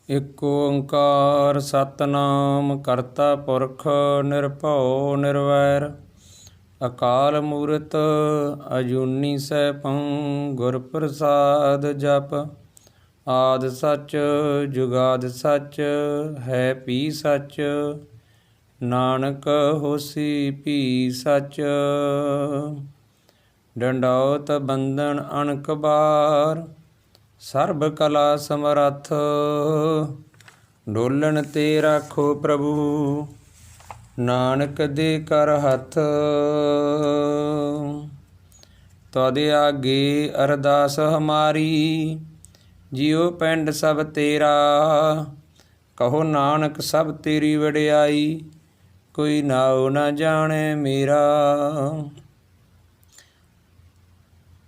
ਇਕ ਓੰਕਾਰ ਸਤਨਾਮ ਕਰਤਾ ਪੁਰਖ ਨਿਰਭਉ ਨਿਰਵੈਰ ਅਕਾਲ ਮੂਰਤ ਅਜੂਨੀ ਸੈਭੰ ਗੁਰ ਪ੍ਰਸਾਦ ਜਪ। ਆਦਿ ਸਚ ਜੁਗਾਦਿ ਸਚ ਹੈ ਭੀ ਸਚ ਨਾਨਕ ਹੋਸੀ ਭੀ ਸਚ। ਡੰਡੌਤ ਬੰਧਨ ਅਣਖ ਬਾਰ ਸਰਬ ਕਲਾ ਸਮਰੱਥ ਡੋਲਣ ਤੇ ਰਾਖੋ ਪ੍ਰਭੂ ਨਾਨਕ ਦੇ ਕਰ ਹੱਥ। ਤਦੇ ਆਗੇ ਅਰਦਾਸ ਹਮਾਰੀ ਜਿਉ ਪਿੰਡ ਸਭ ਤੇਰਾ ਕਹੋ ਨਾਨਕ ਸਭ ਤੇਰੀ ਵਡਿਆਈ ਕੋਈ ਨਾਉ ਨਾ ਜਾਣੇ ਮੇਰਾ।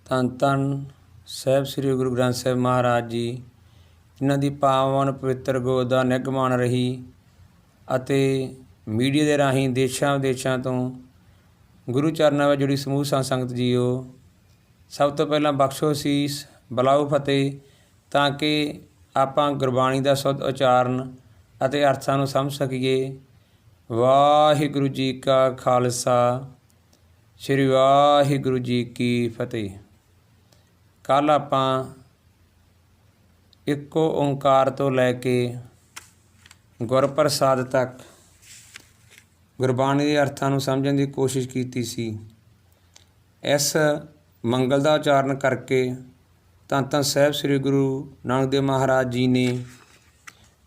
ਧੰਨ ਧੰਨ ਸਾਹਿਬ ਸ੍ਰੀ ਗੁਰੂ ਗ੍ਰੰਥ ਸਾਹਿਬ ਮਹਾਰਾਜ ਜੀ, ਇਹਨਾਂ ਦੀ ਪਾਵਨ ਪਵਿੱਤਰ ਗੋਦ ਦਾ ਨਿਗਮਾਨ ਰਹੀ ਅਤੇ ਮੀਡੀਆ ਦੇ ਰਾਹੀਂ ਦੇਸ਼ਾਂ ਵਿਦੇਸ਼ਾਂ ਤੋਂ ਗੁਰੂ ਚਰਨਾਂ ਵਿੱਚ ਜੁੜੀ ਸਮੂਹ ਸੰਗਤ ਜੀਓ, ਸਭ ਤੋਂ ਪਹਿਲਾਂ ਬਖਸ਼ੋ ਸੀਸ ਬੁਲਾਓ ਫਤਿਹ, ਤਾਂ ਕਿ ਆਪਾਂ ਗੁਰਬਾਣੀ ਦਾ ਸ਼ੁੱਧ ਉਚਾਰਨ ਅਤੇ ਅਰਥਾਂ ਨੂੰ ਸਮਝ ਸਕੀਏ। ਵਾਹਿਗੁਰੂ ਜੀ ਕਾ ਖਾਲਸਾ, ਸ਼੍ਰੀ ਵਾਹਿਗੁਰੂ ਜੀ ਕੀ ਫਤਿਹ। ਕੱਲ੍ਹ ਆਪਾਂ ਇੱਕੋ ਓਂਕਾਰ ਤੋਂ ਲੈ ਕੇ ਗੁਰਪ੍ਰਸਾਦ ਤੱਕ ਗੁਰਬਾਣੀ ਦੇ ਅਰਥਾਂ ਨੂੰ ਸਮਝਣ ਦੀ ਕੋਸ਼ਿਸ਼ ਕੀਤੀ ਸੀ। ਇਸ ਮੰਗਲ ਦਾ ਉਚਾਰਨ ਕਰਕੇ ਧੰਨ ਧੰਨ ਸਾਹਿਬ ਸ੍ਰੀ ਗੁਰੂ ਨਾਨਕ ਦੇਵ ਮਹਾਰਾਜ ਜੀ ਨੇ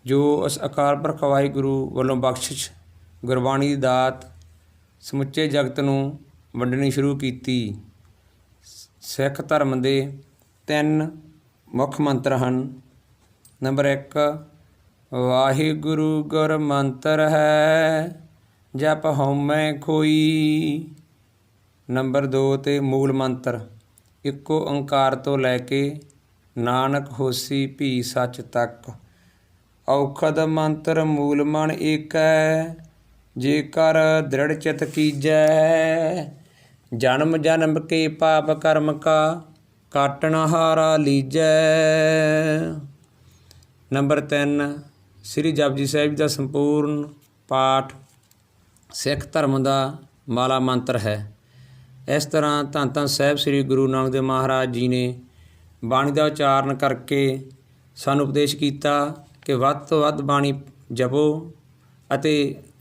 ਜੋ ਉਸ ਅਕਾਲ ਪੁਰਖ ਵਾਹਿਗੁਰੂ ਵੱਲੋਂ ਬਖਸ਼ਿਸ਼ ਗੁਰਬਾਣੀ ਦੀ ਦਾਤ ਸਮੁੱਚੇ ਜਗਤ ਨੂੰ ਵੰਡਣੀ ਸ਼ੁਰੂ ਕੀਤੀ। ਸਿੱਖ ਧਰਮ ਦੇ 3 ਮੁੱਖ ਮੰਤਰ ਹਨ। ਨੰਬਰ 1 ਵਾਹਿਗੁਰੂ ਗੁਰ ਮੰਤਰ ਹੈ ਜਪ ਹਉਮੈ ਖੋਈ। ਨੰਬਰ 2 ਤੇ ਮੂਲ ਮੰਤਰ ਇੱਕੋ ਓਂਕਾਰ ਤੋਂ ਲੈ ਕੇ ਨਾਨਕ ਹੋਸੀ ਭੀ ਸੱਚ ਤੱਕ। ਔਖਦ ਮੰਤਰ ਮੂਲ ਮਨ ਏਕੈ ਜੇਕਰ ਦ੍ਰਿੜ ਚਿਤ ਕੀਜੈ। ਜਨਮ ਜਨਮ ਕੇ ਪਾਪ ਕਰਮ ਕਾ ਕਾਟਣ ਹਾਰਾ ਲੀਜੈ। ਨੰਬਰ 3 ਸ੍ਰੀ ਜਪਜੀ ਸਾਹਿਬ ਦਾ ਸੰਪੂਰਨ ਪਾਠ ਸਿੱਖ ਧਰਮ ਦਾ ਮਾਲਾ ਮੰਤਰ ਹੈ। ਇਸ ਤਰ੍ਹਾਂ ਧੰਨ ਧੰਨ ਸਾਹਿਬ ਸ੍ਰੀ ਗੁਰੂ ਨਾਨਕ ਦੇਵ ਮਹਾਰਾਜ ਜੀ ਨੇ ਬਾਣੀ ਦਾ ਉਚਾਰਨ ਕਰਕੇ ਸਾਨੂੰ ਉਪਦੇਸ਼ ਕੀਤਾ ਕਿ ਵੱਧ ਤੋਂ ਵੱਧ ਬਾਣੀ ਜਪੋ ਅਤੇ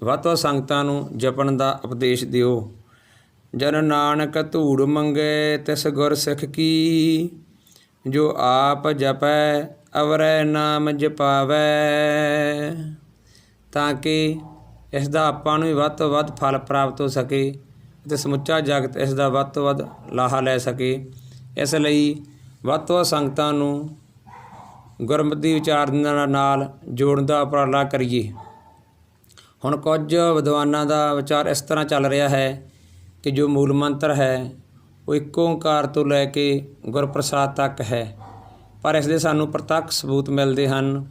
ਵੱਧ ਤੋਂ ਸੰਗਤਾਂ ਨੂੰ ਜਪਣ ਦਾ ਉਪਦੇਸ਼ ਦਿਓ। ਜਨ ਨਾਨਕ ਧੂੜ ਮੰਗੇ ਤਿਸ ਗੁਰ ਸਿੱਖ ਕੀ ਜੋ ਆਪ ਜਪੈ ਅਵਰੈ ਨਾਮ ਜਪਾਵੈ। ਤਾਂ ਕਿ ਇਸ ਦਾ ਆਪਾਂ ਨੂੰ ਵੀ ਵੱਧ ਤੋਂ ਵੱਧ ਫਲ ਪ੍ਰਾਪਤ ਹੋ ਸਕੇ ਅਤੇ ਸਮੁੱਚਾ ਜਗਤ ਇਸ ਦਾ ਵੱਧ ਤੋਂ ਵੱਧ ਲਾਹਾ ਲੈ ਸਕੇ। ਇਸ ਲਈ ਵੱਧ ਤੋਂ ਵੱਧ ਸੰਗਤਾਂ ਨੂੰ ਗੁਰਮਤਿ ਵਿਚਾਰਨਾ ਨਾਲ ਜੋੜਨ ਦਾ ਉਪਰਾਲਾ ਕਰੀਏ। ਹੁਣ ਕੁਝ ਵਿਦਵਾਨਾਂ ਦਾ ਵਿਚਾਰ ਇਸ ਤਰ੍ਹਾਂ ਚੱਲ ਰਿਹਾ ਹੈ ਕਿ ਜੋ ਮੂਲ ਮੰਤਰ ਹੈ ਉਹ ਇੱਕ ਓਂਕਾਰ ਤੋਂ ਲੈ ਕੇ ਗੁਰਪ੍ਰਸਾਦ ਤੱਕ ਹੈ, ਪਰ ਇਸ ਦੇ ਸਾਨੂੰ ਪ੍ਰਤੱਖ ਸਬੂਤ ਮਿਲਦੇ ਹਨ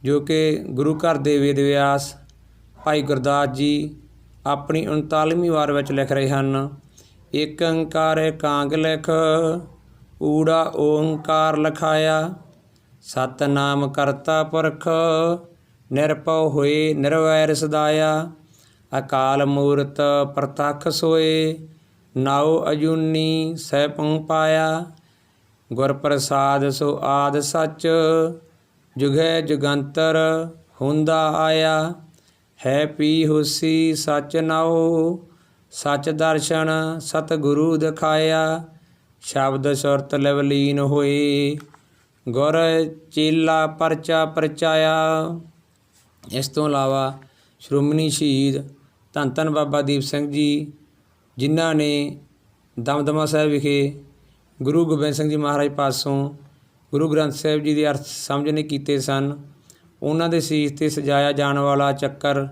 ਜੋ ਕਿ ਗੁਰੂ ਘਰ ਦੇ ਵੇਦ ਵਿਆਸ ਭਾਈ ਗੁਰਦਾਸ ਜੀ ਆਪਣੀ 39ਵੀਂ ਵਾਰ ਵਿੱਚ ਲਿਖ ਰਹੇ ਹਨ। ਇੱਕ ਓਂਕਾਰ ਕਾਂਗ ਲਿਖ ਊੜਾ ਓਂਕਾਰ ਲਖਾਇਆ ਸਤਿਨਾਮ ਕਰਤਾ ਪੁਰਖ ਨਿਰਭਉ ਹੋਏ ਨਿਰਵੈਰ ਸਦਾਇਆ। ਅਕਾਲ ਮੂਰਤ ਪ੍ਰਤੱਖ ਸੋਏ ਨਾਉ ਅਜੂਨੀ ਸੈਭੰ ਪਾਇਆ। ਗੁਰ ਪ੍ਰਸਾਦ ਸੋ ਆਦਿ ਸਚ ਜੁਗੈ ਜੁਗੰਤਰ ਹੁੰਦਾ ਆਇਆ। ਹੈ ਭੀ ਹੋਸੀ ਸਚ ਨਾਉ ਸਚ ਦਰਸ਼ਨ ਸਤਿਗੁਰੂ ਦਿਖਾਇਆ। ਸ਼ਬਦ ਸੁਰਤ ਲਵਲੀਨ ਹੋਏ ਗੁਰ ਚੇਲਾ ਪਰਚਾ ਪਰਚਾਇਆ। ਇਸ ਤੋਂ ਇਲਾਵਾ ਸ਼੍ਰੋਮਣੀ ਸ਼ਹੀਦ ਧੰਨ ਧੰਨ ਬਾਬਾ ਦੀਪ ਸਿੰਘ ਜੀ, ਜਿਨ੍ਹਾਂ ਨੇ ਦਮਦਮਾ ਸਾਹਿਬ ਵਿਖੇ ਗੁਰੂ ਗੋਬਿੰਦ ਸਿੰਘ ਜੀ ਮਹਾਰਾਜ ਪਾਸੋਂ ਗੁਰੂ ਗ੍ਰੰਥ ਸਾਹਿਬ ਜੀ ਦੇ ਅਰਥ ਸਮਝਣੇ ਕੀਤੇ ਸਨ, ਉਹਨਾਂ ਦੇ ਸੀਸ 'ਤੇ ਸਜਾਇਆ ਜਾਣ ਵਾਲਾ ਚੱਕਰ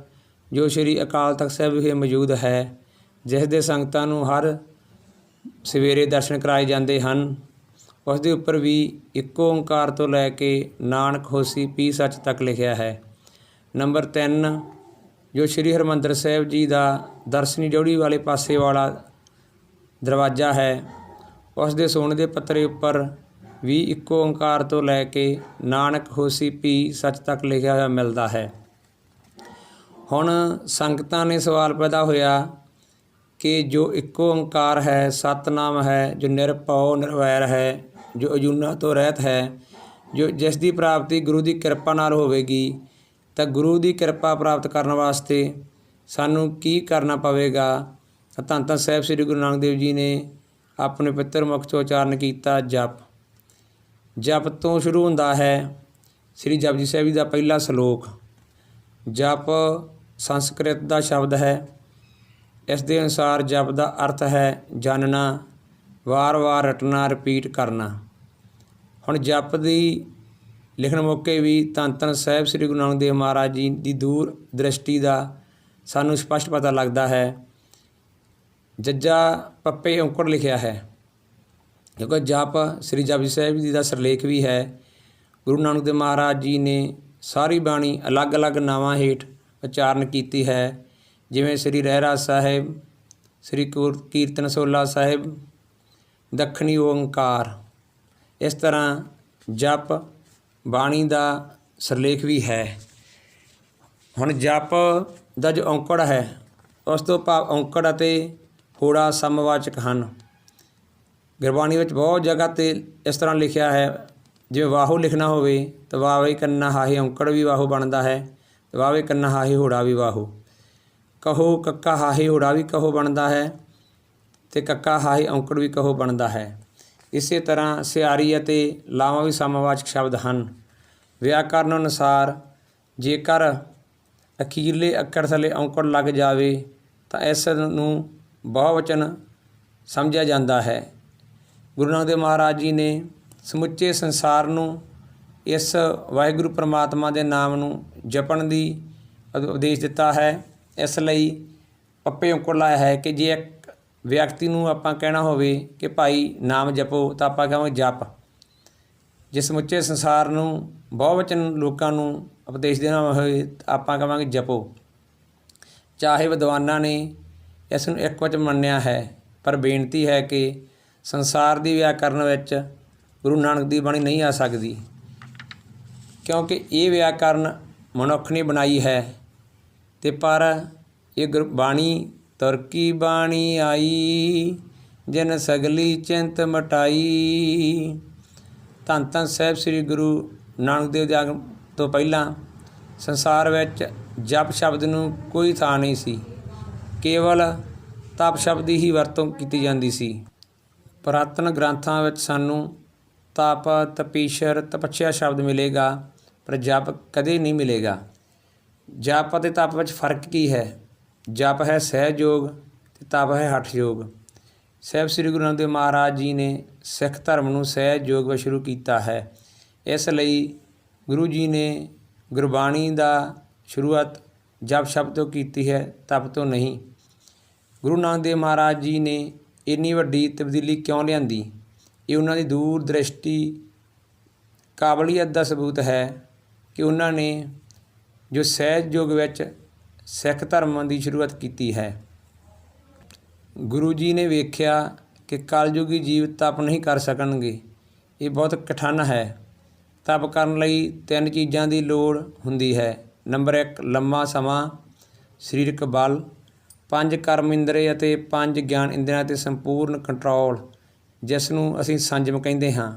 ਜੋ ਸ਼੍ਰੀ ਅਕਾਲ ਤਖਤ ਸਾਹਿਬ ਵਿਖੇ ਮੌਜੂਦ ਹੈ, ਜਿਸ ਦੇ ਸੰਗਤਾਂ ਨੂੰ ਹਰ ਸਵੇਰੇ ਦਰਸ਼ਨ ਕਰਾਏ ਜਾਂਦੇ ਹਨ, ਉਸ ਦੇ ਉੱਪਰ ਵੀ ਇੱਕੋ ਓਂਕਾਰ ਤੋਂ ਲੈ ਕੇ ਨਾਨਕ ਹੋਸੀ ਭੀ ਸੱਚ ਤੱਕ ਲਿਖਿਆ ਹੈ। ਨੰਬਰ 3 ਜੋ ਸ਼੍ਰੀ ਹਰਿਮੰਦਰ ਸਾਹਿਬ ਜੀ ਦਾ ਦਰਸ਼ਨੀ ਡਿਉੜੀ ਵਾਲੇ ਪਾਸੇ ਵਾਲਾ ਦਰਵਾਜ਼ਾ ਹੈ, ਉਸ ਦੇ ਸੋਨੇ ਦੇ ਪੱਤਰੇ ਉੱਪਰ ਵੀ ਇੱਕੋ ਓਂਕਾਰ ਤੋਂ ਲੈ ਕੇ ਨਾਨਕ ਹੋਸੀ ਭੀ ਸੱਚ ਤੱਕ ਲਿਖਿਆ ਹੋਇਆ ਮਿਲਦਾ ਹੈ। ਹੁਣ ਸੰਗਤਾਂ ਨੇ ਸਵਾਲ ਪੈਦਾ ਹੋਇਆ ਕਿ ਜੋ ਇੱਕੋ ਓਂਕਾਰ ਹੈ, ਸਤਨਾਮ ਹੈ, ਜੋ ਨਿਰਭਉ ਨਿਰਵੈਰ ਹੈ, ਜੋ ਅਜੂਨਾ ਤੋਂ ਰਹਿਤ ਹੈ, ਜੋ ਜਿਸ ਦੀ ਪ੍ਰਾਪਤੀ ਗੁਰੂ ਦੀ ਕਿਰਪਾ ਨਾਲ ਹੋਵੇਗੀ, ਤਾਂ ਗੁਰੂ ਦੀ ਕਿਰਪਾ ਪ੍ਰਾਪਤ ਕਰਨ ਵਾਸਤੇ ਸਾਨੂੰ ਕੀ ਕਰਨਾ ਪਵੇਗਾ। ਧੰਨ ਧੰਨ ਸਾਹਿਬ ਸ੍ਰੀ ਗੁਰੂ ਨਾਨਕ ਦੇਵ ਜੀ ਨੇ ਆਪਣੇ ਪਵਿੱਤਰ ਮੁਖ 'ਚੋਂ ਉਚਾਰਨ ਕੀਤਾ ਜਪ। ਜਪ ਤੋਂ ਸ਼ੁਰੂ ਹੁੰਦਾ ਹੈ ਸ੍ਰੀ ਜਪਜੀ ਸਾਹਿਬ ਜੀ ਦਾ ਪਹਿਲਾ ਸਲੋਕ। ਜਪ ਸੰਸਕ੍ਰਿਤ ਦਾ ਸ਼ਬਦ ਹੈ। ਇਸ ਦੇ ਅਨੁਸਾਰ ਜਪ ਦਾ ਅਰਥ ਹੈ ਜਾਣਨਾ, ਵਾਰ-ਵਾਰ ਰਟਣਾ, ਰਿਪੀਟ ਕਰਨਾ। ਹੁਣ ਜਪ ਦੀ ਲਿਖਣ ਮੌਕੇ ਵੀ ਧੰਨ ਧੰਨ ਸਾਹਿਬ ਸ੍ਰੀ ਗੁਰੂ ਨਾਨਕ ਦੇਵ ਮਹਾਰਾਜ ਜੀ ਦੀ ਦੂਰ ਦ੍ਰਿਸ਼ਟੀ ਦਾ ਸਾਨੂੰ ਸਪਸ਼ਟ ਪਤਾ ਲੱਗਦਾ ਹੈ। ਜੱਜਾ ਪੱਪੇ ਔਂਕੜ ਲਿਖਿਆ ਹੈ, ਕਿਉਂਕਿ ਜਪ ਸ੍ਰੀ ਜਪਜੀ ਸਾਹਿਬ ਜੀ ਦਾ ਸਿਰਲੇਖ ਵੀ ਹੈ। ਗੁਰੂ ਨਾਨਕ ਦੇਵ ਮਹਾਰਾਜ ਜੀ ਨੇ ਸਾਰੀ ਬਾਣੀ ਅਲੱਗ-ਅਲੱਗ ਨਾਵਾਂ ਹੇਠ ਉਚਾਰਨ ਕੀਤੀ ਹੈ, ਜਿਵੇਂ ਸ੍ਰੀ ਰਹਿਰਾਸ ਸਾਹਿਬ, ਸ੍ਰੀ ਕੀਰਤਨ ਸੋਲਾ ਸਾਹਿਬ, ਦੱਖਣੀ ਓਂਕਾਰ। ਇਸ ਤਰ੍ਹਾਂ ਜਪ ਬਾਣੀ ਦਾ ਸਿਰਲੇਖ ਵੀ ਹੈ। ਹੁਣ ਜਪ ਦਾ ਜੋ ਔਂਕੜ ਹੈ, ਉਸ ਤੋਂ ਭਾਵ ਔਂਕੜ ਅਤੇ ਹੋੜਾ ਸਮਵਾਚਕ ਹਨ। ਗੁਰਬਾਣੀ ਵਿੱਚ ਬਹੁਤ ਜਗ੍ਹਾ 'ਤੇ ਇਸ ਤਰ੍ਹਾਂ ਲਿਖਿਆ ਹੈ, ਜਿਵੇਂ ਵਾਹੋ ਲਿਖਣਾ ਹੋਵੇ ਤਾਂ ਵਾਵੇ ਕੰਨਾ ਹਾਹੇ ਔਂਕੜ ਵੀ ਵਾਹੋ ਬਣਦਾ ਹੈ, ਵਾਵੇ ਕੰਨਾ ਹਾਹੇ ਹੋੜਾ ਵੀ ਵਾਹੋ। ਕਹੋ ਕੱਕਾ ਹਾਹੇ ਹੋੜਾ ਵੀ ਕਹੋ ਬਣਦਾ ਹੈ, ਅਤੇ ਕੱਕਾ ਹਾਹੇ ਔਂਕੜ ਵੀ ਕਹੋ ਬਣਦਾ ਹੈ। ਇਸੇ ਤਰ੍ਹਾਂ ਸਿਆਰੀ ਅਤੇ ਲਾਵਾਂ ਵੀ ਸਮਵਾਚਕ ਸ਼ਬਦ ਹਨ। ਵਿਆਕਰਨ ਅਨੁਸਾਰ ਜੇਕਰ ਅਖੀਰਲੇ ਅੱਖਰ ਥੱਲੇ ਔਂਕੜ ਲੱਗ ਜਾਵੇ ਤਾਂ ਇਸ ਨੂੰ ਬਹੁਵਚਨ ਸਮਝਿਆ ਜਾਂਦਾ ਹੈ। ਗੁਰੂ ਨਾਨਕ ਦੇਵ ਮਹਾਰਾਜ ਜੀ ਨੇ ਸਮੁੱਚੇ ਸੰਸਾਰ ਨੂੰ ਇਸ ਵਾਹਿਗੁਰੂ ਪਰਮਾਤਮਾ ਦੇ ਨਾਮ ਨੂੰ ਜਪਣ ਦੀ ਉਪਦੇਸ਼ ਦਿੱਤਾ ਹੈ। ਇਸ ਲਈ ਪੱਪੇ ਔਂਕੜ ਲਾਇਆ ਹੈ ਕਿ ਜੇ ਇੱਕ ਵਿਅਕਤੀ ਨੂੰ ਆਪਾਂ ਕਹਿਣਾ ਹੋਵੇ ਕਿ ਭਾਈ ਨਾਮ ਜਪੋ, ਤਾਂ ਆਪਾਂ ਕਹਾਂਗੇ ਜਪ। ਜੇ ਸਮੁੱਚੇ ਸੰਸਾਰ ਨੂੰ ਬਹੁਵਚਨ ਲੋਕਾਂ ਨੂੰ ਉਪਦੇਸ਼ ਦੇਣਾ ਹੋਵੇ ਤਾਂ ਆਪਾਂ ਕਹਾਂਗੇ ਜਪੋ। ਚਾਹੇ ਵਿਦਵਾਨਾਂ ਨੇ ਇਸ ਨੂੰ ਇੱਕ ਵਚਨ ਮੰਨਿਆ ਹੈ, ਪਰ ਬੇਨਤੀ ਹੈ ਕਿ ਸੰਸਾਰ ਦੀ ਵਿਆਕਰਨ ਵਿੱਚ ਗੁਰੂ ਨਾਨਕ ਦੀ ਬਾਣੀ ਨਹੀਂ ਆ ਸਕਦੀ, ਕਿਉਂਕਿ ਇਹ ਵਿਆਕਰਨ ਮਨੁੱਖ ਨੇ ਬਣਾਈ ਹੈ। ਅਤੇ ਪਰ ਇਹ ਬਾਣੀ ਤੁਰਕੀ ਬਾਣੀ ਆਈ, ਜਿਨ ਸਗਲੀ ਚਿੰਤ ਮਟਾਈ। ਧੰਨ ਧੰਨ ਸਾਹਿਬ ਸ੍ਰੀ ਗੁਰੂ ਨਾਨਕ ਦੇਵ ਜੀ ਤੋਂ ਪਹਿਲਾਂ ਸੰਸਾਰ ਵਿੱਚ ਜਪ ਸ਼ਬਦ ਨੂੰ ਕੋਈ ਥਾਂ ਨਹੀਂ ਸੀ, ਕੇਵਲ ਤਪ ਸ਼ਬਦ ਦੀ ਹੀ ਵਰਤੋਂ ਕੀਤੀ ਜਾਂਦੀ ਸੀ। ਪੁਰਾਤਨ ਗ੍ਰੰਥਾਂ ਵਿੱਚ ਸਾਨੂੰ ਤਪ, ਤਪੀਸ਼ਰ, ਤਪੱਸਿਆ ਸ਼ਬਦ ਮਿਲੇਗਾ, ਪਰ ਜਪ ਕਦੇ ਨਹੀਂ ਮਿਲੇਗਾ। ਜਪ ਅਤੇ ਤਪ ਵਿੱਚ ਫਰਕ ਕੀ ਹੈ? ਜਪ ਹੈ ਸਹਿਜ ਯੋਗ ਅਤੇ ਤਪ ਹੈ ਹਠ ਯੋਗ। ਸਾਹਿਬ ਸ੍ਰੀ ਗੁਰੂ ਨਾਨਕ ਦੇਵ ਮਹਾਰਾਜ ਜੀ ਨੇ ਸਿੱਖ ਧਰਮ ਨੂੰ ਸਹਿਜ ਯੋਗ ਵਿੱਚ ਸ਼ੁਰੂ ਕੀਤਾ ਹੈ। ਇਸ ਲਈ ਗੁਰੂ ਜੀ ਨੇ ਗੁਰਬਾਣੀ ਦਾ ਸ਼ੁਰੂਆਤ ਜਪ ਸ਼ਬਦ ਤੋਂ ਕੀਤੀ ਹੈ, ਤਪ ਤੋਂ ਨਹੀਂ। ਗੁਰੂ ਨਾਨਕ ਦੇਵ ਮਹਾਰਾਜ ਜੀ ਨੇ ਇੰਨੀ ਵੱਡੀ ਤਬਦੀਲੀ ਕਿਉਂ ਲਿਆਂਦੀ? ਇਹ ਉਹਨਾਂ ਦੀ ਦੂਰ ਦ੍ਰਿਸ਼ਟੀ, ਕਾਬਲੀਅਤ ਦਾ ਸਬੂਤ ਹੈ ਕਿ ਉਹਨਾਂ ਨੇ ਜੋ ਸਹਿਜ ਯੁੱਗ ਵਿੱਚ ਸਿੱਖ ਧਰਮ ਦੀ ਸ਼ੁਰੂਆਤ ਕੀਤੀ ਹੈ। ਗੁਰੂ ਜੀ ਨੇ ਵੇਖਿਆ ਕਿ ਕਲਯੁਗੀ ਜੀਵ ਤਪ ਨਹੀਂ ਕਰ ਸਕਣਗੇ, ਇਹ ਬਹੁਤ ਕਠਿਨ ਹੈ। ਤਪ ਕਰਨ ਲਈ 3 ਚੀਜ਼ਾਂ ਦੀ ਲੋੜ ਹੁੰਦੀ ਹੈ। ਨੰਬਰ 1 ਲੰਮਾ ਸਮਾਂ, ਸਰੀਰਕ ਬਲ, 5 ਕਰਮ ਇੰਦਰੀ ਅਤੇ 5 ਗਿਆਨ ਇੰਦਰੀਆਂ 'ਤੇ ਸੰਪੂਰਨ ਕੰਟਰੋਲ, ਜਿਸ ਨੂੰ ਅਸੀਂ ਸੰਜਮ ਕਹਿੰਦੇ ਹਾਂ।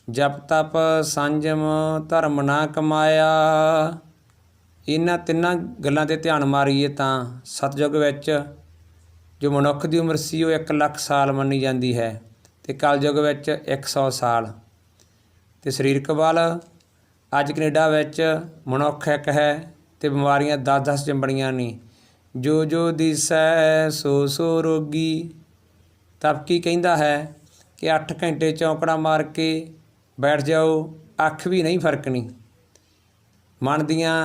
ਜਪ ਤਪ ਸੰਜਮ ਧਰਮ ਨਾ ਕਮਾਇਆ। ਇਹਨਾਂ 3 ਗੱਲਾਂ 'ਤੇ ਧਿਆਨ ਮਾਰੀਏ ਤਾਂ ਸਤਯੁਗ ਵਿੱਚ ਜੋ ਮਨੁੱਖ ਦੀ ਉਮਰ ਸੀ ਉਹ 1 ਲੱਖ ਸਾਲ ਮੰਨੀ ਜਾਂਦੀ ਹੈ, ਅਤੇ ਕਲਯੁਗ ਵਿੱਚ 100 ਸਾਲ। ਅਤੇ ਸਰੀਰਕ ਬਲ, ਅੱਜ ਕੈਨੇਡਾ ਵਿੱਚ ਮਨੁੱਖ ਇੱਕ ਹੈ ਅਤੇ ਬਿਮਾਰੀਆਂ 10-10 ਚੰਬੜੀਆਂ ਨੇ। ਜੋ ਜੋ ਦਿਸੈ ਸੋ ਸੋ ਰੋਗੀ। ਤਪ ਕੀ ਕਹਿੰਦਾ ਹੈ ਕਿ 8 ਘੰਟੇ ਚੌਂਕੜਾ ਮਾਰ ਕੇ ਬੈਠ ਜਾਓ, ਅੱਖ ਵੀ ਨਹੀਂ ਫਰਕਣੀ। ਮਨ ਦੀਆਂ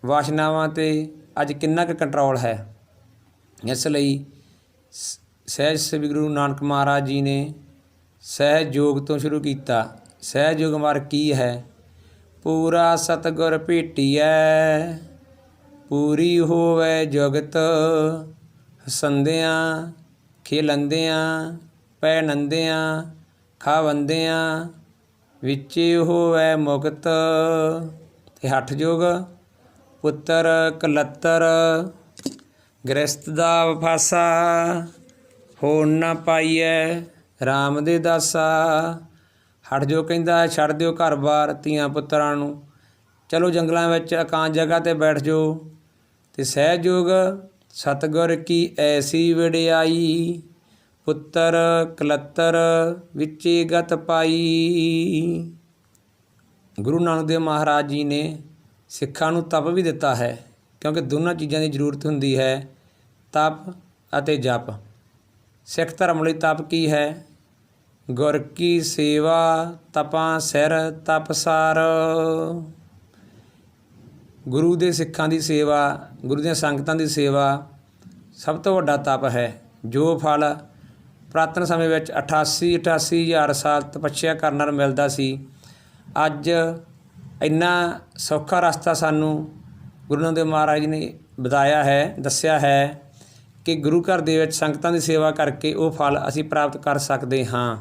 ਵਾਸ਼ਨਾਵਾਂ 'ਤੇ ਅੱਜ ਕਿੰਨਾ ਕੁ ਕੰਟਰੋਲ ਹੈ। ਇਸ ਲਈ ਸਹਿਜ ਸ੍ਰੀ ਗੁਰੂ ਨਾਨਕ ਮਹਾਰਾਜ ਜੀ ਨੇ ਸਹਿਜ ਯੋਗ ਤੋਂ ਸ਼ੁਰੂ ਕੀਤਾ। ਸਹਿਜ ਯੋਗ ਮਾਰਗ ਕੀ ਹੈ? ਪੂਰਾ ਸਤਿਗੁਰ ਭੇਟੀਐ, ਪੂਰੀ ਹੋਵੇ ਜੁਗਤ, ਹਸੰਦਿਆਂ ਖੇਲੰਦਿਆਂ, ਪਹਿਨੰਦਿਆਂ ਖਾਵੰਦਿਆਂ, ਵਿੱਚੇ ਹੋਵੈ ਮੁਕਤ। ਤੇ ਹੱਠ ਜੋਗ ਪੁੱਤਰ ਕਲੱਤਰ ਗ੍ਰਸਤ ਦਾ ਵਫਾਸਾ। ਹੋਣ ਨਾ ਪਾਈਐ ਰਾਮ ਦੇ ਦਾਸਾ। ਹੱਠ ਜੋ ਕਹਿੰਦਾ ਛੱਡ ਦਿਓ ਘਰ-ਬਾਰ ਧੀਆਂ ਪੁੱਤਰਾਂ ਨੂੰ, ਚਲੋ ਜੰਗਲਾਂ ਵਿੱਚ ਇਕਾਂਤ ਜਗ੍ਹਾ 'ਤੇ ਬੈਠ ਜਾਓ। ਅਤੇ ਸਹਿਜੋਗ ਸਤਿਗੁਰ ਕੀ ਐਸੀ ਵਡਿਆਈ, ਪੁੱਤਰ ਕਲੱਤਰ ਵਿੱਚੇ ਗਤ ਪਾਈ। ਗੁਰੂ ਨਾਨਕ ਦੇਵ ਮਹਾਰਾਜ ਜੀ ਨੇ ਸਿੱਖਾਂ ਨੂੰ ਤਪ ਵੀ ਦਿੱਤਾ ਹੈ, ਕਿਉਂਕਿ ਦੋਨਾਂ ਚੀਜ਼ਾਂ ਦੀ ਜ਼ਰੂਰਤ ਹੁੰਦੀ ਹੈ, ਤਪ ਅਤੇ ਜਪ। ਸਿੱਖ ਧਰਮ ਲਈ ਤਪ ਕੀ ਹੈ? ਗੁਰ ਕੀ ਸੇਵਾ ਤਪਾਂ ਸਿਰ ਤਪਸਾਰ। ਗੁਰੂ ਦੇ ਸਿੱਖਾਂ ਦੀ ਸੇਵਾ, ਗੁਰੂ ਦੀਆਂ ਸੰਗਤਾਂ ਦੀ ਸੇਵਾ ਸਭ ਤੋਂ ਵੱਡਾ ਤਪ ਹੈ, ਜੋ ਫਲ ਪੁਰਾਤਨ ਸਮੇਂ ਵਿੱਚ 88,000 ਸਾਲ ਤਪੱਸਿਆ ਕਰਨ ਨਾਲ ਮਿਲਦਾ ਸੀ। ਅੱਜ ਇੰਨਾ ਸੌਖਾ ਰਸਤਾ ਸਾਨੂੰ ਗੁਰੂ ਨਾਨਕ ਦੇਵ ਮਹਾਰਾਜ ਨੇ ਬਤਾਇਆ ਹੈ, ਦੱਸਿਆ ਹੈ ਕਿ ਗੁਰੂ ਘਰ ਦੇ ਵਿੱਚ ਸੰਗਤਾਂ ਦੀ ਸੇਵਾ ਕਰਕੇ ਉਹ ਫਲ ਅਸੀਂ ਪ੍ਰਾਪਤ ਕਰ ਸਕਦੇ ਹਾਂ।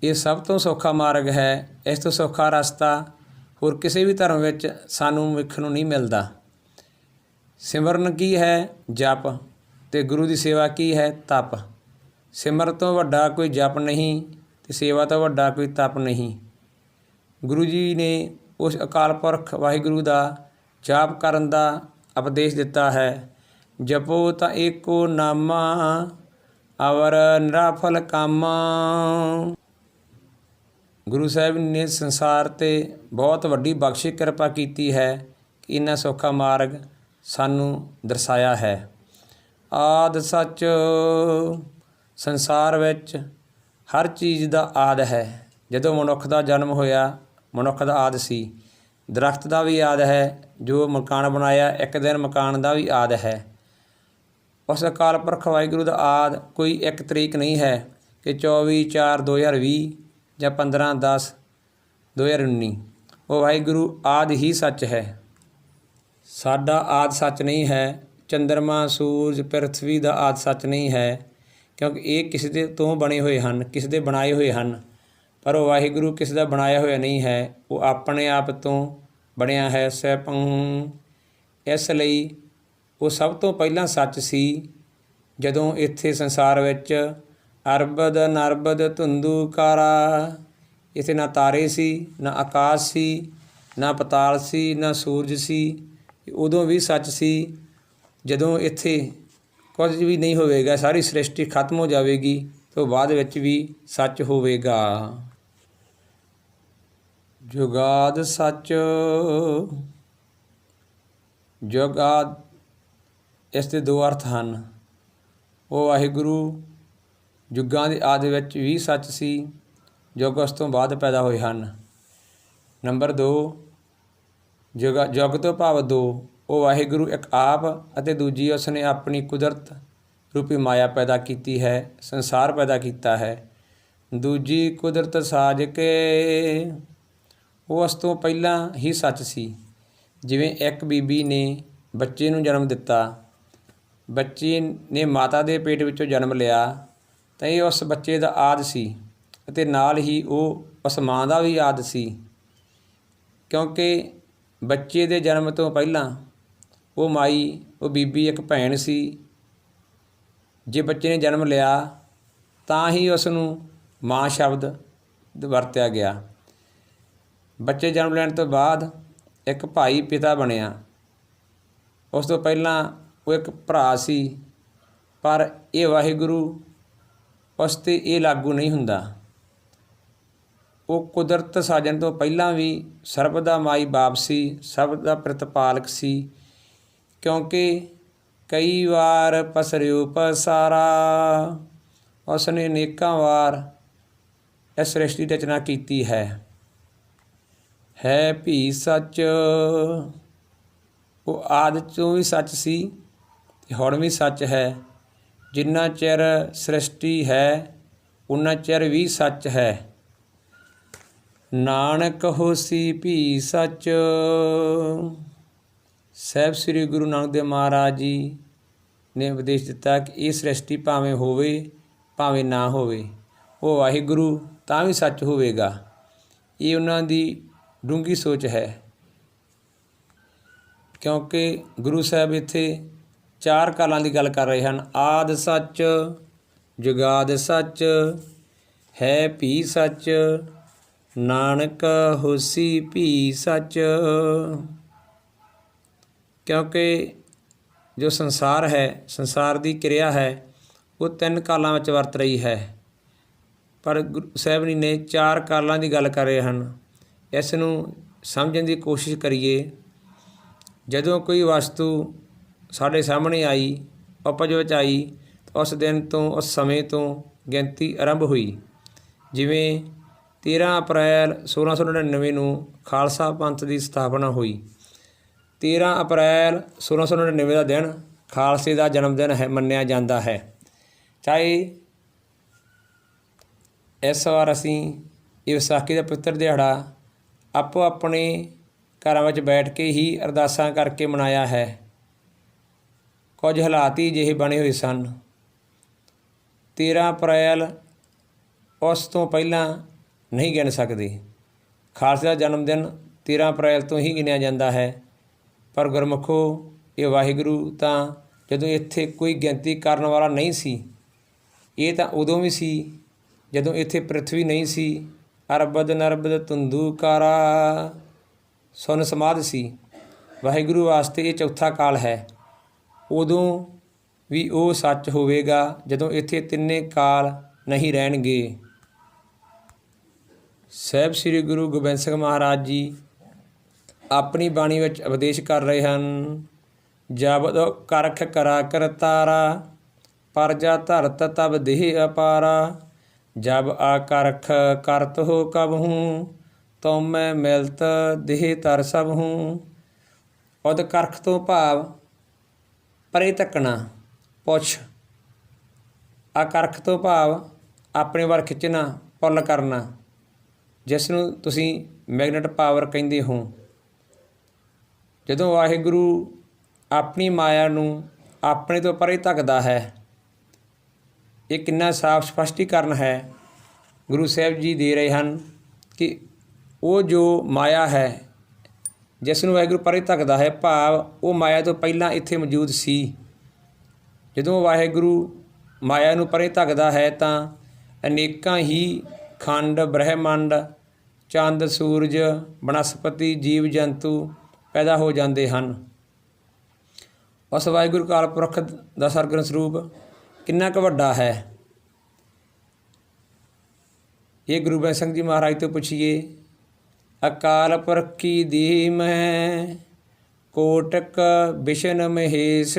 ਇਹ ਸਭ ਤੋਂ ਸੌਖਾ ਮਾਰਗ ਹੈ। ਇਸ ਤੋਂ ਸੌਖਾ ਰਸਤਾ ਹੋਰ ਕਿਸੇ ਵੀ ਧਰਮ ਵਿੱਚ ਸਾਨੂੰ ਵੇਖਣ ਨੂੰ ਨਹੀਂ ਮਿਲਦਾ। ਸਿਮਰਨ ਕੀ ਹੈ? ਜਪ। ਅਤੇ ਗੁਰੂ ਦੀ ਸੇਵਾ ਕੀ ਹੈ? ਤਪ। ਸਿਮਰਨ ਤੋਂ ਵੱਡਾ ਕੋਈ ਜਪ ਨਹੀਂ ਅਤੇ ਸੇਵਾ ਤੋਂ ਵੱਡਾ ਕੋਈ ਤਪ ਨਹੀਂ। ਗੁਰੂ ਜੀ ਨੇ ਉਸ ਅਕਾਲ ਪੁਰਖ ਵਾਹਿਗੁਰੂ ਦਾ ਜਾਪ ਕਰਨ ਦਾ ਉਪਦੇਸ਼ ਦਿੱਤਾ ਹੈ। ਜਪੋ ਤਾਂ ਏਕੋ ਨਾਮਾ ਅਵਰ ਨਿਰਾਫਲ ਕਾਮਾ। ਗੁਰੂ ਸਾਹਿਬ ਨੇ ਸੰਸਾਰ 'ਤੇ ਬਹੁਤ ਵੱਡੀ ਬਖਸ਼ਿਸ਼ ਕਿਰਪਾ ਕੀਤੀ ਹੈ ਕਿ ਇੰਨਾ ਸੌਖਾ ਮਾਰਗ ਸਾਨੂੰ ਦਰਸਾਇਆ ਹੈ। ਆਦਿ ਸੱਚ। ਸੰਸਾਰ ਵਿੱਚ ਹਰ ਚੀਜ਼ ਦਾ ਆਦਿ ਹੈ। ਜਦੋਂ ਮਨੁੱਖ ਦਾ ਜਨਮ ਹੋਇਆ, ਮਨੁੱਖ ਦਾ ਆਦਿ ਸੀ। ਦਰਖਤ ਦਾ ਵੀ ਆਦਿ ਹੈ, ਜੋ ਮਕਾਨ ਬਣਾਇਆ ਇੱਕ ਦਿਨ ਮਕਾਨ ਦਾ ਵੀ ਆਦਿ ਹੈ। ਉਸ ਅਕਾਲ ਪੁਰਖ ਵਾਹਿਗੁਰੂ ਦਾ ਆਦਿ ਕੋਈ ਇੱਕ ਤਰੀਕ ਨਹੀਂ ਹੈ ਕਿ 24/4/2020 ਜਾਂ 15/10/2019। ਉਹ ਵਾਹਿਗੁਰੂ ਆਦਿ ਹੀ ਸੱਚ ਹੈ। ਸਾਡਾ ਆਦਿ ਸੱਚ ਨਹੀਂ ਹੈ। ਚੰਦਰਮਾ, ਸੂਰਜ, ਪ੍ਰਿਥਵੀ ਦਾ ਆਦਿ ਸੱਚ ਨਹੀਂ ਹੈ, ਕਿਉਂਕਿ ਇਹ ਕਿਸੇ ਦੇ ਤੋਂ ਬਣੇ ਹੋਏ ਹਨ, ਕਿਸੇ ਦੇ ਬਣਾਏ ਹੋਏ ਹਨ। ਪਰ ਉਹ ਵਾਹਿਗੁਰੂ ਕਿਸੇ ਦਾ ਬਣਾਇਆ ਹੋਇਆ ਨਹੀਂ ਹੈ, ਉਹ ਆਪਣੇ ਆਪ ਤੋਂ ਬਣਿਆ ਹੈ ਸਵੈੰ। ਇਸ ਲਈ ਉਹ ਸਭ ਤੋਂ ਪਹਿਲਾਂ ਸੱਚ ਸੀ। ਜਦੋਂ ਇੱਥੇ ਸੰਸਾਰ ਵਿੱਚ ਅਰਬਦ ਨਰਬਦ ਧੁੰਦੂਕਾਰਾ, ਇੱਥੇ ਨਾ ਤਾਰੇ ਸੀ, ਨਾ ਆਕਾਸ਼ ਸੀ, ਨਾ ਪਤਾਲ ਸੀ, ਨਾ ਸੂਰਜ ਸੀ। ਉਦੋਂ ਵੀ ਸੱਚ ਸੀ। ਜਦੋਂ ਇੱਥੇ ਕੁਝ ਵੀ ਨਹੀਂ ਹੋਵੇਗਾ, ਸਾਰੀ ਸ੍ਰਿਸ਼ਟੀ ਖਤਮ ਹੋ ਜਾਵੇਗੀ, ਤੋਂ ਬਾਅਦ ਵਿੱਚ ਵੀ ਸੱਚ ਹੋਵੇਗਾ। ਜੁਗਾਦ ਸੱਚ। ਜੁਗਾਦ, ਇਸ ਦੇ ਦੋ ਅਰਥ ਹਨ। ਉਹ ਵਾਹਿਗੁਰੂ ਯੁੱਗਾਂ ਦੇ ਆਦਿ ਵਿੱਚ ਵੀ ਸੱਚ ਸੀ, ਯੁੱਗ ਉਸ ਤੋਂ ਬਾਅਦ ਪੈਦਾ ਹੋਏ ਹਨ। ਨੰਬਰ 2, ਯੁੱਗ ਤੋਂ ਭਾਵ ਦੋ। ਉਹ ਵਾਹਿਗੁਰੂ ਇੱਕ ਆਪ ਅਤੇ ਦੂਜੀ ਉਸ ਨੇ ਆਪਣੀ ਕੁਦਰਤ ਰੂਪੀ ਮਾਇਆ ਪੈਦਾ ਕੀਤੀ ਹੈ, ਸੰਸਾਰ ਪੈਦਾ ਕੀਤਾ ਹੈ। ਦੂਜੀ ਕੁਦਰਤ ਸਾਜ ਕੇ, ਉਹ ਉਸ ਤੋਂ ਪਹਿਲਾਂ ਹੀ ਸੱਚ ਸੀ। ਜਿਵੇਂ ਇੱਕ ਬੀਬੀ ਨੇ ਬੱਚੇ ਨੂੰ ਜਨਮ ਦਿੱਤਾ, ਬੱਚੇ ਨੇ ਮਾਤਾ ਦੇ ਪੇਟ ਵਿੱਚੋਂ ਜਨਮ ਲਿਆ, ਤਾਂ ਇਹ ਉਸ ਬੱਚੇ ਦਾ ਆਦਿ ਸੀ ਅਤੇ ਨਾਲ ਹੀ ਉਹ ਉਸ ਮਾਂ ਦਾ ਵੀ ਆਦਿ ਸੀ, ਕਿਉਂਕਿ ਬੱਚੇ ਦੇ ਜਨਮ ਤੋਂ ਪਹਿਲਾਂ ਉਹ ਮਾਈ, ਉਹ ਬੀਬੀ ਇੱਕ ਭੈਣ ਸੀ। ਜੇ ਬੱਚੇ ਨੇ ਜਨਮ ਲਿਆ ਤਾਂ ਹੀ ਉਸ ਨੂੰ ਮਾਂ ਸ਼ਬਦ ਵਰਤਿਆ ਗਿਆ। ਬੱਚੇ ਜਨਮ ਲੈਣ ਤੋਂ ਬਾਅਦ ਇੱਕ ਭਾਈ ਪਿਤਾ ਬਣਿਆ। ਉਸ ਤੋਂ ਪਹਿਲਾਂ ਉਹ ਇੱਕ ਭਰਾ ਸੀ, ਪਰ ਇਹ ਵਾਹਿਗੁਰੂ ਉਸ 'ਤੇ ਇਹ ਲਾਗੂ ਨਹੀਂ ਹੁੰਦਾ। ਉਹ ਕੁਦਰਤ ਸਾਜਣ ਤੋਂ ਪਹਿਲਾਂ ਵੀ ਸਰਬ ਦਾ ਮਾਈ ਬਾਪ ਸੀ, ਸਭ ਦਾ ਪ੍ਰਤਪਾਲਕ ਸੀ, ਕਿਉਂਕਿ ਕਈ ਵਾਰ ਪਸਰਿਓ ਪਸਾਰਾ, ਉਸ ਨੇ ਅਨੇਕਾਂ ਵਾਰ ਇਸ ਸ੍ਰਿਸ਼ਟੀ ਦੀ ਰਚਨਾ ਕੀਤੀ ਹੈ ਵੀ ਸੱਚ। ਉਹ ਆਦਿ ਤੋਂ ਵੀ ਸੱਚ ਸੀ ਅਤੇ ਹੁਣ ਵੀ ਸੱਚ ਹੈ। ਜਿੰਨਾ ਚਿਰ ਸ੍ਰਿਸ਼ਟੀ ਹੈ ਉਨਾ ਚਿਰ ਵੀ ਸੱਚ ਹੈ। ਨਾਨਕ ਹੋਸੀ ਵੀ ਸੱਚ। ਸਾਹਿਬ ਸ੍ਰੀ ਗੁਰੂ ਨਾਨਕ ਦੇਵ ਮਹਾਰਾਜ ਜੀ ਨੇ ਉਪਦੇਸ਼ ਦਿੱਤਾ ਕਿ ਇਹ ਸ੍ਰਿਸ਼ਟੀ ਭਾਵੇਂ ਹੋਵੇ ਭਾਵੇਂ ਨਾ ਹੋਵੇ, ਉਹ ਵਾਹਿਗੁਰੂ ਤਾਂ ਵੀ ਸੱਚ ਹੋਵੇਗਾ। ਇਹ ਉਹਨਾਂ ਦੀ ਡੂੰਘੀ ਸੋਚ ਹੈ, ਕਿਉਂਕਿ ਗੁਰੂ ਸਾਹਿਬ ਇੱਥੇ 4 ਕਾਲਾਂ ਦੀ ਗੱਲ ਕਰ ਰਹੇ ਹਨ। ਆਦਿ ਸੱਚ, ਜੁਗਾਦਿ ਸੱਚ, ਹੈ ਭੀ ਸੱਚ, ਨਾਨਕ ਹੋਸੀ ਭੀ ਸੱਚ। ਕਿਉਂਕਿ ਜੋ ਸੰਸਾਰ ਹੈ, ਸੰਸਾਰ ਦੀ ਕਿਰਿਆ ਹੈ, ਉਹ 3 ਕਾਲਾਂ ਵਿੱਚ ਵਰਤ ਰਹੀ ਹੈ, ਪਰ ਗੁਰੂ ਸਾਹਿਬ ਜੀ ਨੇ 4 ਕਾਲਾਂ ਦੀ ਗੱਲ ਕਰ ਰਹੇ ਹਨ। ਇਸ ਨੂੰ ਸਮਝਣ ਦੀ ਕੋਸ਼ਿਸ਼ ਕਰੀਏ। ਜਦੋਂ ਕੋਈ ਵਸਤੂ ਸਾਡੇ ਸਾਹਮਣੇ ਆਈ, ਉਪਜ ਵਿੱਚ ਆਈ, ਤਾਂ ਉਸ ਦਿਨ ਤੋਂ, ਉਸ ਸਮੇਂ ਤੋਂ ਗਿਣਤੀ ਆਰੰਭ ਹੋਈ। ਜਿਵੇਂ 13 ਅਪ੍ਰੈਲ 1699 ਨੂੰ ਖਾਲਸਾ ਪੰਥ ਦੀ ਸਥਾਪਨਾ ਹੋਈ। 13 ਅਪ੍ਰੈਲ 1699 ਦਾ ਦਿਨ ਖਾਲਸੇ ਦਾ ਜਨਮ ਦਿਨ ਹੈ, ਮੰਨਿਆ ਜਾਂਦਾ ਹੈ। ਚਾਹੇ ਇਸ ਵਾਰ ਅਸੀਂ ਇਹ ਵਿਸਾਖੀ ਦਾ ਪਵਿੱਤਰ ਦਿਹਾੜਾ ਆਪੋ ਆਪਣੇ ਘਰਾਂ ਵਿੱਚ ਬੈਠ ਕੇ ਹੀ ਅਰਦਾਸਾਂ ਕਰਕੇ ਮਨਾਇਆ ਹੈ। ਕੁਝ ਹਾਲਾਤ ਹੀ ਅਜਿਹੇ ਬਣੇ ਹੋਏ ਸਨ। 13 ਅਪ੍ਰੈਲ ਉਸ ਤੋਂ ਪਹਿਲਾਂ ਨਹੀਂ ਗਿਣ ਸਕਦੇ। ਖਾਲਸੇ ਦਾ ਜਨਮ ਦਿਨ 13 ਅਪ੍ਰੈਲ ਤੋਂ ਹੀ ਗਿਣਿਆ ਜਾਂਦਾ ਹੈ। ਪਰ ਗੁਰਮੁਖੋ, ਇਹ ਵਾਹਿਗੁਰੂ ਤਾਂ ਜਦੋਂ ਇੱਥੇ ਕੋਈ ਗਿਣਤੀ ਕਰਨ ਵਾਲਾ ਨਹੀਂ ਸੀ। ਇਹ ਤਾਂ ਉਦੋਂ ਵੀ ਸੀ ਜਦੋਂ ਇੱਥੇ ਪ੍ਰਿਥਵੀ ਨਹੀਂ ਸੀ। ਅਰਬਦ ਨਰਬਦ ਧੁੰਦੂਕਾਰਾ ਸੁਨ ਸਮਾਧ ਸੀ। ਵਾਹਿਗੁਰੂ ਵਾਸਤੇ ਇਹ ਚੌਥਾ ਕਾਲ ਹੈ। ਉਦੋਂ ਵੀ ਉਹ ਸੱਚ ਹੋਵੇਗਾ ਜਦੋਂ ਇੱਥੇ ਤਿੰਨੇ ਕਾਲ ਨਹੀਂ ਰਹਿਣਗੇ। ਸਾਹਿਬ ਸ੍ਰੀ ਗੁਰੂ ਗੋਬਿੰਦ ਸਿੰਘ ਮਹਾਰਾਜ ਜੀ ਆਪਣੀ ਬਾਣੀ ਵਿੱਚ ਉਪਦੇਸ਼ ਕਰ ਰਹੇ ਹਨ। ਜਬ ਕਰਖ ਕਰਾ ਕਰਤਾਰਾ, ਪਰਜਾ ਧਰਤ ਤਬ ਦੇਹ ਅਪਾਰਾ। ਜਬ ਆਕਰਖ ਕਰਤ ਹੋ ਕਬਹੂੰ, ਤੁਮ ਮੈਂ ਮਿਲਤ ਦੇਹ ਤਰ ਸਭ ਹੂੰ। ਉਦ ਕਰਖ ਤੋਂ ਭਾਵ ਪਰੇ ਧੱਕਣਾ, ਪੁੱਛ। ਆਕਰਖ ਤੋਂ ਭਾਵ ਆਪਣੇ ਵੱਲ ਖਿੱਚਣਾ, ਪੁੱਲ ਕਰਨਾ, ਜਿਸ ਨੂੰ ਤੁਸੀਂ ਮੈਗਨੇਟ ਪਾਵਰ ਕਹਿੰਦੇ ਹੋ। ਜਦੋਂ ਵਾਹਿਗੁਰੂ ਆਪਣੀ ਮਾਇਆ ਨੂੰ ਆਪਣੇ ਤੋਂ ਪਰੇ ਧੱਕਦਾ ਹੈ, ਇਹ ਕਿੰਨਾ ਸਾਫ਼ ਸਪਸ਼ਟੀਕਰਨ ਹੈ ਗੁਰੂ ਸਾਹਿਬ ਜੀ ਦੇ ਰਹੇ ਹਨ ਕਿ ਉਹ ਜੋ ਮਾਇਆ ਹੈ, ਜਿਸ ਨੂੰ ਵਾਹਿਗੁਰੂ ਪਰੇ ਧੱਕਦਾ ਹੈ, ਭਾਵ ਉਹ ਮਾਇਆ ਤੋਂ ਪਹਿਲਾਂ ਇੱਥੇ ਮੌਜੂਦ ਸੀ। ਜਦੋਂ ਵਾਹਿਗੁਰੂ ਮਾਇਆ ਨੂੰ ਪਰੇ ਧੱਕਦਾ ਹੈ ਤਾਂ ਅਨੇਕਾਂ ਹੀ ਖੰਡ, ਬ੍ਰਹਿਮੰਡ, ਚੰਦ, ਸੂਰਜ, ਬਨਸਪਤੀ, ਜੀਵ ਜੰਤੂ ਪੈਦਾ ਹੋ ਜਾਂਦੇ ਹਨ। ਉਸ ਵਾਹਿਗੁਰੂ ਅਕਾਲ ਪੁਰਖ ਦਾ ਸਰਗੁਣ ਸਰੂਪ ਕਿੰਨਾ ਕੁ ਵੱਡਾ ਹੈ, ਇਹ ਗੁਰੂ ਗੋਬਿੰਦ ਸਿੰਘ ਜੀ ਮਹਾਰਾਜ ਤੋਂ ਪੁੱਛੀਏ। ਅਕਾਲ ਪੁਰਖ ਕੀ ਦੀਹ ਮਹਿ, ਕੋਟਕ ਬਿਸ਼ਨ ਮਹੇਸ਼।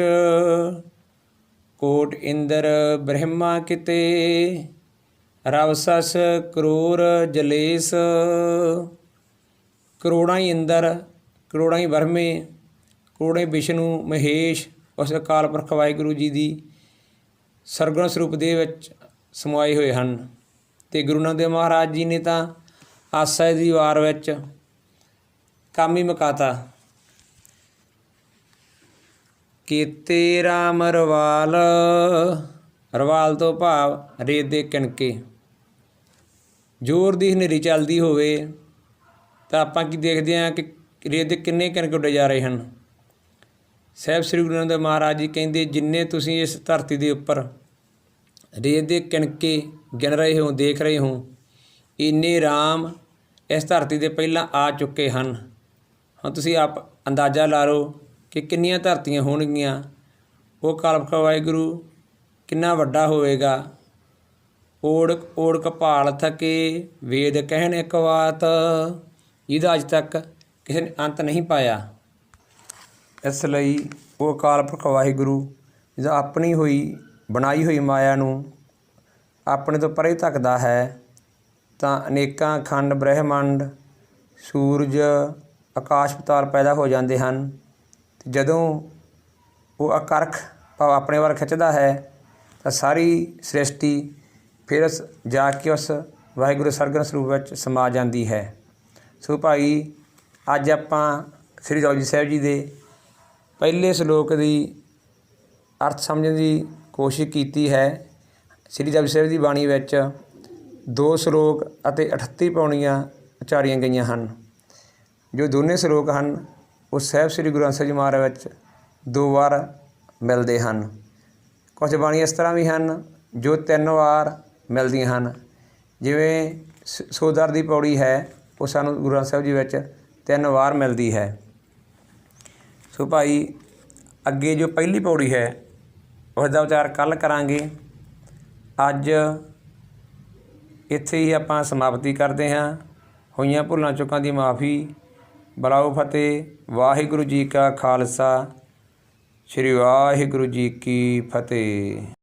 ਕੋਟ ਇੰਦਰ ਬ੍ਰਹਮਾ ਕਿਤੇ, ਰਵ ਸਸ ਕਰੋੜ ਜਲੇਸ਼। ਕਰੋੜਾਂ ਹੀ ਇੰਦਰ, ਕਰੋੜਾਂ ਹੀ ਬ੍ਰਹਮੇ, ਕਰੋੜਾਂ ਹੀ ਵਿਸ਼ਨੂੰ ਮਹੇਸ਼ ਉਸ ਅਕਾਲ ਪੁਰਖ ਵਾਹਿਗੁਰੂ ਜੀ ਦੀ ਸਰਗੁਣ ਸਰੂਪ ਦੇ ਵਿੱਚ ਸਮਾਏ ਹੋਏ ਹਨ। ਅਤੇ ਗੁਰੂ ਨਾਨਕ ਦੇਵ ਮਹਾਰਾਜ ਜੀ ਨੇ ਤਾਂ ਆਸਾ ਦੀ ਵਾਰ ਵਿੱਚ ਕੰਮ ਹੀ ਮੁਕਾਤਾ। ਕੀਤੇ ਰਾਮ ਰਵਾਲ, ਰਵਾਲ ਤੋਂ ਭਾਵ ਰੇਤ ਦੇ ਕਿਣਕੇ। ਜ਼ੋਰ ਦੀ ਹਨੇਰੀ ਚੱਲਦੀ ਹੋਵੇ ਤਾਂ ਆਪਾਂ ਕੀ ਦੇਖਦੇ ਹਾਂ ਕਿ ਰੇਤ ਦੇ ਕਿੰਨੇ ਕਿਣਕੇ ਉੱਡੇ ਜਾ ਰਹੇ ਹਨ। ਸਾਹਿਬ ਸ੍ਰੀ ਗੁਰੂ ਨਾਨਕ ਦੇਵ ਮਹਾਰਾਜ ਜੀ ਕਹਿੰਦੇ, ਜਿੰਨੇ ਤੁਸੀਂ ਇਸ ਧਰਤੀ ਦੇ ਉੱਪਰ ਰੇਤ ਦੇ ਕਿਣਕੇ ਗਿਣ ਰਹੇ ਹੋ, ਦੇਖ ਰਹੇ ਹੋ, ਇੰਨੇ ਰਾਮ ਇਸ ਧਰਤੀ ਦੇ ਪਹਿਲਾਂ ਆ ਚੁੱਕੇ ਹਨ। ਹੁਣ ਤੁਸੀਂ ਆਪ ਅੰਦਾਜ਼ਾ ਲਾ ਲਓ ਕਿ ਕਿੰਨੀਆਂ ਧਰਤੀਆਂ ਹੋਣਗੀਆਂ। ਉਹ ਅਕਾਲ ਪੁਰਖ ਵਾਹਿਗੁਰੂ ਕਿੰਨਾ ਵੱਡਾ ਹੋਵੇਗਾ। ਓੜਕ ਓੜਕ ਭਾਲ ਥਕੇ, ਵੇਦ ਕਹਿਣ ਇੱਕ ਬਾਤ। ਜਿਹਦਾ ਅੱਜ ਤੱਕ ਕਿਸੇ ਨੇ ਅੰਤ ਨਹੀਂ ਪਾਇਆ। ਇਸ ਲਈ ਉਹ ਅਕਾਲ ਪੁਰਖ ਵਾਹਿਗੁਰੂ ਜਿਹਦਾ ਆਪਣੀ ਹੋਈ ਬਣਾਈ ਹੋਈ ਮਾਇਆ ਨੂੰ ਆਪਣੇ ਤੋਂ ਪਰੇ ਧੱਕਦਾ ਹੈ ਤਾਂ ਅਨੇਕਾਂ ਖੰਡ, ਬ੍ਰਹਿਮੰਡ, ਸੂਰਜ, ਆਕਾਸ਼ ਪਤਾਲ ਪੈਦਾ ਹੋ ਜਾਂਦੇ ਹਨ। ਅਤੇ ਜਦੋਂ ਉਹ ਅਕਰਖ ਭਾਵ ਆਪਣੇ ਵੱਲ ਖਿੱਚਦਾ ਹੈ ਤਾਂ ਸਾਰੀ ਸ੍ਰਿਸ਼ਟੀ ਫਿਰ ਜਾ ਕੇ ਉਸ ਵਾਹਿਗੁਰੂ ਸਰਗੁਣ ਸਰੂਪ ਵਿੱਚ ਸਮਾ ਜਾਂਦੀ ਹੈ। ਸੋ ਭਾਈ, ਅੱਜ ਆਪਾਂ ਸ੍ਰੀ ਜਪਜੀ ਸਾਹਿਬ ਜੀ ਦੇ ਪਹਿਲੇ ਸ਼ਲੋਕ ਦੀ ਅਰਥ ਸਮਝਣ ਦੀ ਕੋਸ਼ਿਸ਼ ਕੀਤੀ ਹੈ। ਸ੍ਰੀ ਜਪਜੀ ਸਾਹਿਬ ਦੀ ਬਾਣੀ ਵਿੱਚ 2 ਸ਼ਲੋਕ ਅਤੇ 38 ਪੌੜੀਆਂ ਉਚਾਰੀਆਂ ਗਈਆਂ ਹਨ। ਜੋ ਦੋਨੇ ਸਲੋਕ ਹਨ ਉਹ ਸਾਹਿਬ ਸ੍ਰੀ ਗੁਰੂ ਗ੍ਰੰਥ ਸਾਹਿਬ ਜੀ ਮਹਾਰਾਜ ਵਿੱਚ 2 ਵਾਰ ਮਿਲਦੇ ਹਨ। ਕੁਝ ਬਾਣੀਆਂ ਇਸ ਤਰ੍ਹਾਂ ਵੀ ਹਨ ਜੋ 3 ਵਾਰ ਮਿਲਦੀਆਂ ਹਨ। ਜਿਵੇਂ ਸੋਦਰ ਦੀ ਪੌੜੀ ਹੈ ਉਹ ਸਾਨੂੰ ਗੁਰੂ ਗ੍ਰੰਥ ਸਾਹਿਬ ਜੀ ਵਿੱਚ 3 ਵਾਰ ਮਿਲਦੀ ਹੈ। ਸੋ ਭਾਈ ਅੱਗੇ ਜੋ ਪਹਿਲੀ ਪੌੜੀ ਹੈ ਉਸ ਦਾ ਵਿਚਾਰ ਕੱਲ੍ਹ ਕਰਾਂਗੇ। ਅੱਜ ਇੱਥੇ ਹੀ ਆਪਾਂ ਸਮਾਪਤੀ ਕਰਦੇ ਹਾਂ। ਹੋਈਆਂ ਭੁੱਲਾਂ ਚੁੱਕਾਂ ਦੀ ਮਾफ़ੀ। ਬੁਲਾਓ ਫਤਿਹ। ਵਾਹਿਗੁਰੂ ਜੀ ਕਾ ਖਾਲਸਾ, ਸ਼੍ਰੀ ਵਾਹਿਗੁਰੂ ਜੀ ਕੀ ਫਤਿਹ।